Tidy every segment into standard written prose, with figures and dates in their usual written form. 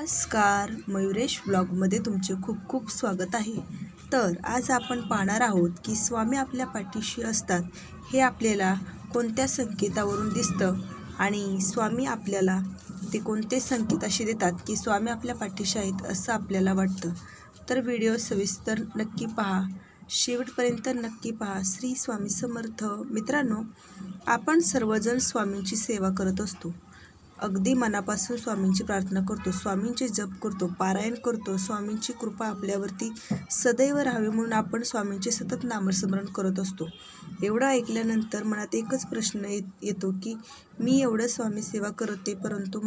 नमस्कार, मयुरेश ब्लॉगमध्ये तुमचे खूप खूप स्वागत आहे. तर आज आपण पाहणार आहोत की स्वामी आपल्या पाठीशी असतात हे आपल्याला कोणत्या संकेतावरून दिसतं आणि स्वामी आपल्याला ते कोणते संकेत असे देतात की स्वामी आपल्या पाठीशी आहेत असं आपल्याला वाटतं. तर व्हिडिओ सविस्तर नक्की पहा, शेवटपर्यंत नक्की पहा. श्री स्वामी समर्थ. मित्रांनो, आपण सर्वजण स्वामींची सेवा करत असतो. अगदी मनापासून स्वामींची प्रार्थना करतो, स्वामींचे जप करतो, पारायण करतो. स्वामींची कृपा आपल्यावरती सदैव राहावी म्हणून आपण स्वामींचे सतत नामस्मरण करत असतो. एवढं ऐकल्यानंतर मनात एकच प्रश्न येतो की मी एवढं स्वामी सेवा करते, परंतु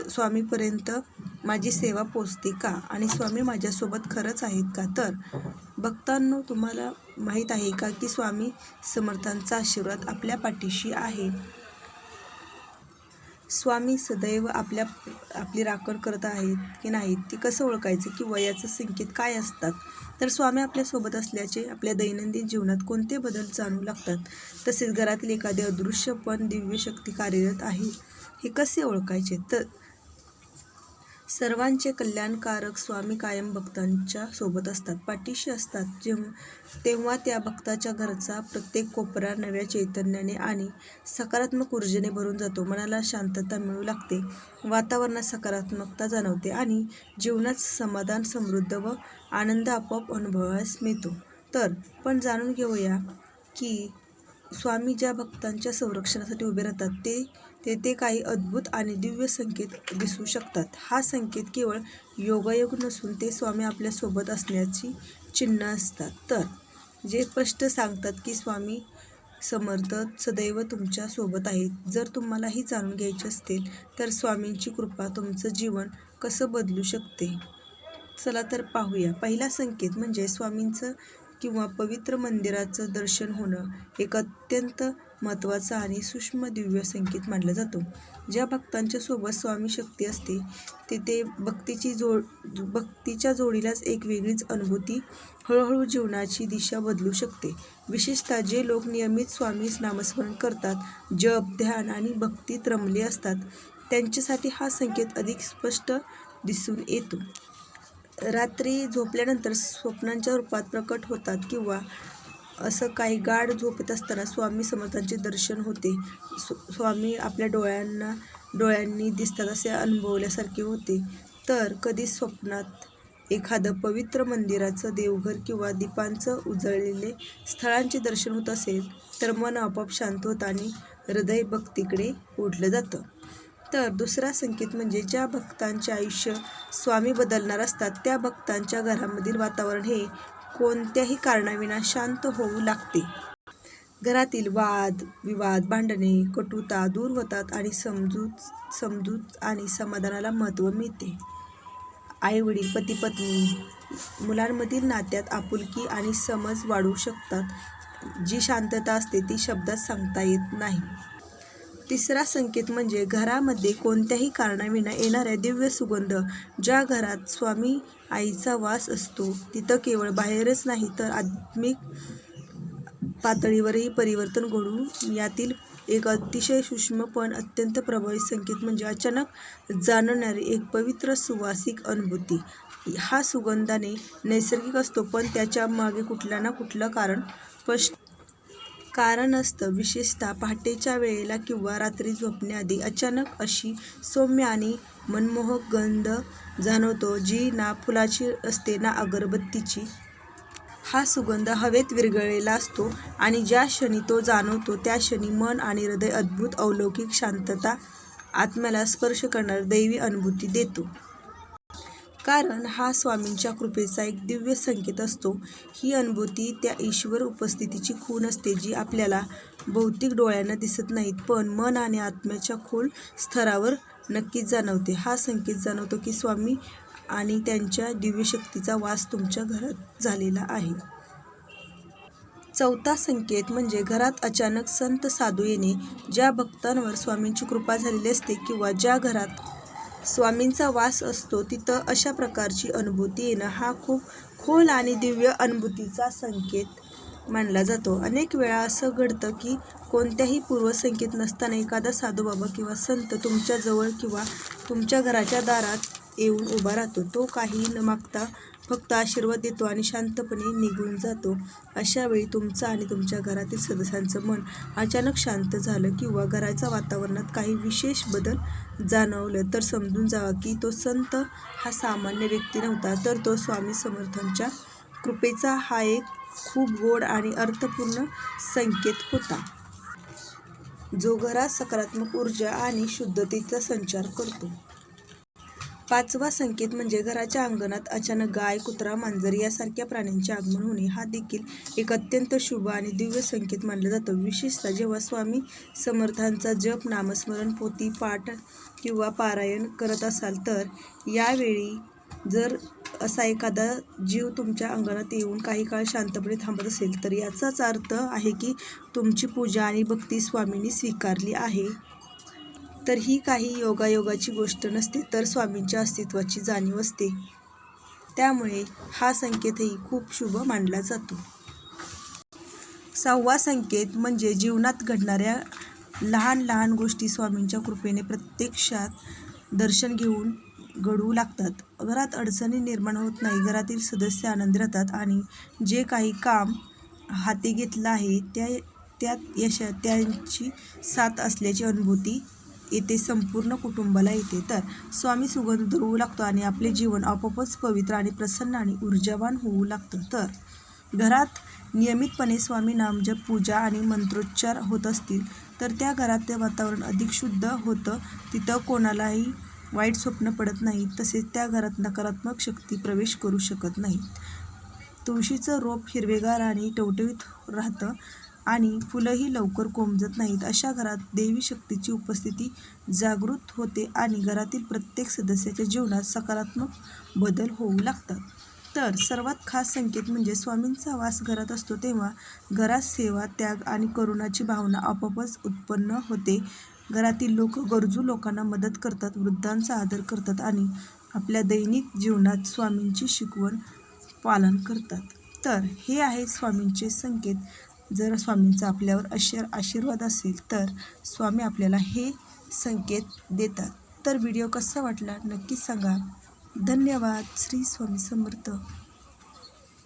स्वामीपर्यंत माझी सेवा पोचते का? आणि स्वामी माझ्यासोबत खरंच आहेत का? तर भक्तांनो, तुम्हाला माहीत आहे का की स्वामी समर्थांचा आशीर्वाद आपल्या पाठीशी आहे. स्वामी सदैव आपली राखण करत आहेत की नाहीत ते कसं ओळखायचं? किंवा याचं संकेत काय असतात? तर स्वामी आपल्यासोबत असल्याचे आपल्या दैनंदिन जीवनात कोणते बदल जाणवू लागतात? तसेच घरातील एखादे अदृश्य पण दिव्य शक्ती कार्यरत आहे, हे कसे ओळखायचे? तर सर्वांचे कल्याणकारक स्वामी कायम भक्तांच्या सोबत असतात, पाठीशी असतात. तेव्हा त्या भक्ताच्या घरचा प्रत्येक कोपरा नव्या चैतन्याने आणि सकारात्मक ऊर्जेने भरून जातो. मनाला शांतता मिळू लागते, वातावरणात सकारात्मकता जाणवते आणि जीवनात समाधान, समृद्धी व आनंद आपोआप अनुभवास मिळतो. तर पण जाणून घेऊया की स्वामी ज्या भक्तांच्या संरक्षणासाठी उभे राहतात तेथे काही अद्भुत आणि दिव्य संकेत दिसू शकतात. हा संकेत केवळ योगायोग नसून ते स्वामी आपल्यासोबत असण्याची चिन्ह असतात. तर जे स्पष्ट सांगतात की स्वामी समर्थ सदैव तुमच्या सोबत आहेत. जर तुम्हालाही जाणून घ्यायचे असतील तर स्वामींची कृपा तुमचं जीवन कसं बदलू शकते, चला तर पाहूया. पहिला संकेत म्हणजे स्वामींचं किंवा पवित्र मंदिराचं दर्शन होणं एक अत्यंत महत्त्वाचा आणि सूक्ष्म दिव्य संकेत मानला जातो. ज्या भक्तांच्या सोबत स्वामी शक्ती असते तिथे भक्तीच्या जोडीलाच एक वेगळीच अनुभूती, हळूहळू जीवनाची दिशा बदलू शकते. विशेषतः जे लोक नियमित स्वामी नामस्मरण करतात, जप, ध्यान आणि भक्तीत रमले असतात, त्यांच्यासाठी हा संकेत अधिक स्पष्ट दिसून येतो. रात्री झोपल्यानंतर स्वप्नांच्या रूपात प्रकट होतात किंवा असं काही गाढ झोपेत असताना स्वामी समर्थांचे दर्शन होते. स्वामी आपल्या डोळ्यांनी दिसतात असे अनुभवल्यासारखे होते. तर कधी स्वप्नात एखादं पवित्र मंदिराचं, देवघर किंवा दीपांचं उजळलेले स्थळांचे दर्शन होत असेल तर मन आपोआप शांत होतं आणि हृदय भक्तीकडे ओढलं जातं. तर दुसरा संकेत म्हणजे ज्या भक्तांचे आयुष्य स्वामी बदलणार असतात त्या भक्तांच्या घरामधील वातावरण हे कोणत्याही कारणाविना शांत होऊ लागते. घरातील वाद विवाद, भांडणे, कटुता दूर होतात आणि समजूत आणि समाधानाला महत्त्व मिळते. आई वडील, पती पत्नी, मुलांमधील नात्यात आपुलकी आणि समज वाढू शकतात. जी शांतता असते ती शब्दात सांगता येत नाही. तिसरा संकेत म्हणजे घरामध्ये कोणत्याही कारणाविना येणाऱ्या दिव्य सुगंध. ज्या घरात स्वामी आईचा वास असतो तिथं केवळ बाहेरच नाही तर आत्मिक पातळीवरही परिवर्तन घडू. यातील एक अतिशय सूक्ष्म पण अत्यंत प्रभावी संकेत म्हणजे अचानक जाणवणारी एक पवित्र सुवासिक अनुभूती. हा सुगंधाने नैसर्गिक असतो पण त्याच्या मागे कुठलं ना कुठलं कारण असतं. विशेषतः पहाटेच्या वेळेला किंवा रात्री झोपण्याआधी अचानक अशी सौम्य आणि मनमोहक गंध जाणवतो, जी ना फुलाची असते ना अगरबत्तीची. हा सुगंध हवेत विरघळलेला असतो आणि ज्या क्षणी तो जाणवतो त्या क्षणी मन आणि हृदय अद्भुत अलौकिक शांतता, आत्म्याला स्पर्श करणारी दैवी अनुभूती देतो. कारण हा स्वामींच्या कृपेचा एक दिव्य संकेत असतो. ही अनुभूती त्या ईश्वर उपस्थितीची खूण असते जी आपल्याला भौतिक डोळ्यांना दिसत नाहीत पण मन आणि आत्म्याच्या खोल स्तरावर नक्कीच जाणवते. हा संकेत जाणवतो की स्वामी आणि त्यांच्या दिव्य शक्तीचा वास तुमच्या घरात झालेला आहे. चौथा संकेत म्हणजे घरात अचानक संत साधू येणे. ज्या भक्तांवर स्वामींची कृपा झालेली असते किंवा ज्या घरात स्वामींचा वास असतो तिथं अशा प्रकारची अनुभूती येणं हा खूप खोल आणि दिव्य अनुभूतीचा संकेत मानला जातो. अनेक वेळा असं घडतं की कोणत्याही पूर्वसंकेत नसताना एखादा साधूबाबा किंवा संत तुमच्या जवळ किंवा तुमच्या घराच्या दारात येऊन उभा राहतो. तो काही न मागता फक्त आशीर्वाद देतो आणि शांतपणे निघून जातो. अशा वेळी तुमचं आणि तुमच्या घरातील सदस्यांचं मन अचानक शांत झालं किंवा घराच्या वातावरणात काही विशेष बदल जाणवलं तर समजून जावा की तो संत हा सामान्य व्यक्ती नव्हता, तर तो स्वामी समर्थांच्या कृपेचा हा एक खूप गोड आणि अर्थपूर्ण संकेत होता, जो घरात सकारात्मक ऊर्जा आणि शुद्धतेचा संचार करतो. 5वा संकेत म्हणजे घराच्या अंगणात अचानक गाय, कुत्रा, मांजर यासारख्या प्राण्यांचे आगमन होणे. हा देखील एक अत्यंत शुभ आणि दिव्य संकेत मानला जातो. विशेषतः जेव्हा स्वामी समर्थांचा जप, नामस्मरण, पोथी पाठ किंवा पारायण करत असाल तर यावेळी जर असा एखादा जीव तुमच्या अंगणात येऊन काही काळ शांतपणे थांबत असेल तर याचाच अर्थ आहे की तुमची पूजा आणि भक्ती स्वामींनी स्वीकारली आहे. तर ही काही योगायोगाची गोष्ट नसते, तर स्वामींच्या अस्तित्वाची जाणीव असते. त्यामुळे हा संकेतही खूप शुभ मानला जातो. 6वा संकेत म्हणजे जीवनात घडणाऱ्या लहान लहान गोष्टी स्वामींच्या कृपेने प्रत्यक्षात दर्शन घेऊन घडू लागतात. घरात अडचणी निर्माण होत नाही, घरातील सदस्य आनंदी राहतात आणि जे काही काम हाती घेतलं आहे त्यात त्यांची साथ असल्याची अनुभूती येते, संपूर्ण कुटुंबाला येते. तर स्वामी सुगंध दरवू लागतो आणि आपले जीवन आपोआपच पवित्र आणि प्रसन्न आणि ऊर्जावान होऊ लागतं. तर घरात नियमितपणे स्वामी नामजप, पूजा आणि मंत्रोच्चार होत असतील तर त्या घरात वातावरण अधिक शुद्ध होतं. तिथं कोणालाही वाईट स्वप्न पडत नाहीत, तसेच त्या घरात नकारात्मक शक्ती प्रवेश करू शकत नाहीत. तुळशीचं रोप हिरवेगार आणि टवटवीत राहतं आणि फुलंही लवकर कोमेजत नाहीत. अशा घरात देवी शक्तीची उपस्थिती जागृत होते आणि घरातील प्रत्येक सदस्याच्या जीवनात सकारात्मक बदल होऊ लागतात. तर सर्वात खास संकेत म्हणजे स्वामींचा वास घरात असतो तेव्हा घरात सेवा, त्याग आणि करुणाची भावना आपोआपच उत्पन्न होते. घरातील लोक गरजू लोकांना मदत करतात, वृद्धांचा आदर करतात आणि आपल्या दैनिक जीवनात स्वामींची शिकवण पालन करतात. तर हे आहेत स्वामींचे संकेत. जर स्वामींचा आपल्यावर आशीर्वाद असेल तर स्वामी आपल्याला हे संकेत देतात. तर व्हिडिओ कसा वाटला नक्की सांगा. धन्यवाद. श्री स्वामी समर्थ.